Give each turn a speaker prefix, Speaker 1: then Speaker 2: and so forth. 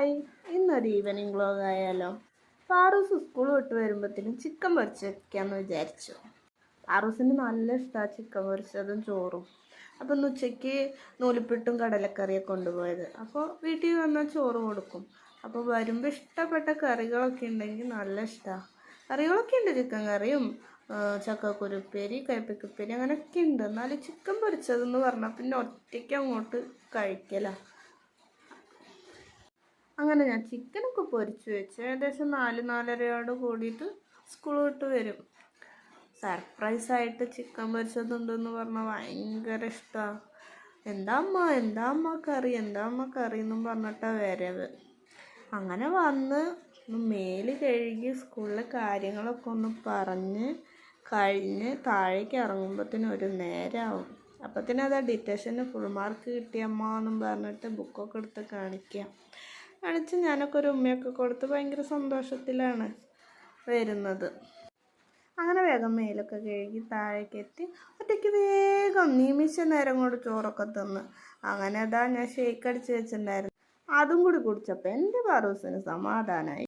Speaker 1: Hi, ഇന്നൊരു evening vlog ആയാലോ? പാറൂസ് school വിട്ട് വരുമ്പോഴത്തേനും ചിക്കൻ പൊരിച്ച് വെക്കാമെന്ന് വിചാരിച്ചു. പാറൂസിന് നല്ല ഇഷ്ടമാണ് ചിക്കൻ പൊരിച്ചതും ചോറും. അപ്പം ഇന്ന് ഉച്ചയ്ക്ക് നൂലിപ്പിട്ടും കടലക്കറിയൊക്കെ കൊണ്ടുപോയത്. അപ്പോൾ വീട്ടിൽ വന്നാൽ ചോറ് കൊടുക്കും. അപ്പോൾ വരുമ്പോൾ ഇഷ്ടപ്പെട്ട കറികളൊക്കെ ഉണ്ടെങ്കിൽ നല്ല ഇഷ്ടമാണ്. കറികളൊക്കെ ഉണ്ട്, ചിക്കൻ കറിയും ചക്കക്കുരുപ്പേരി, കയ്പ്പയ്ക്കുപ്പേരി അങ്ങനെയൊക്കെ ഉണ്ട്. എന്നാലും ചിക്കൻ പൊരിച്ചതെന്ന് പറഞ്ഞാൽ പിന്നെ ഒറ്റയ്ക്ക് അങ്ങോട്ട് കഴിക്കലാണ്. അങ്ങനെ ഞാൻ ചിക്കനൊക്കെ പൊരിച്ച് വെച്ച് ഏകദേശം 4-4:30 കൂടിയിട്ട് സ്കൂൾ വിട്ട് വരും. സർപ്രൈസായിട്ട് ചിക്കൻ പൊരിച്ചതുണ്ടെന്ന് പറഞ്ഞാൽ ഭയങ്കര ഇഷ്ടമാണ്. എന്താ അമ്മ കറി എന്നും പറഞ്ഞിട്ടാണ് വരവ്. അങ്ങനെ വന്ന് മേല് കഴുകി സ്കൂളിലെ കാര്യങ്ങളൊക്കെ ഒന്ന് പറഞ്ഞ് കഴിഞ്ഞ് താഴേക്ക് ഇറങ്ങുമ്പോഴത്തേനും ഒരു നേരമാവും. അപ്പത്തിന് അതാ ഡിറ്റേഷന് ഫുൾ മാർക്ക് കിട്ടിയമ്മ എന്നും പറഞ്ഞിട്ട് ബുക്കൊക്കെ എടുത്ത് കാണിച്ച് ഞാനൊക്കെ ഒരു ഉമ്മയൊക്കെ കൊടുത്ത് ഭയങ്കര സന്തോഷത്തിലാണ് വരുന്നത്. അങ്ങനെ വേഗം മേലൊക്കെ കഴുകി താഴേക്ക് എത്തി ഒറ്റയ്ക്ക് വേഗം നിമിഷ നേരം കൊണ്ട് ചോറൊക്കെ തിന്ന്. അങ്ങനെ അതാ ഞാൻ ഷേക്ക് അടിച്ച് വെച്ചിട്ടുണ്ടായിരുന്നു. അതും കൂടി കുടിച്ചപ്പോൾ എൻ്റെ പാറൂസിന് സമാധാനമായി.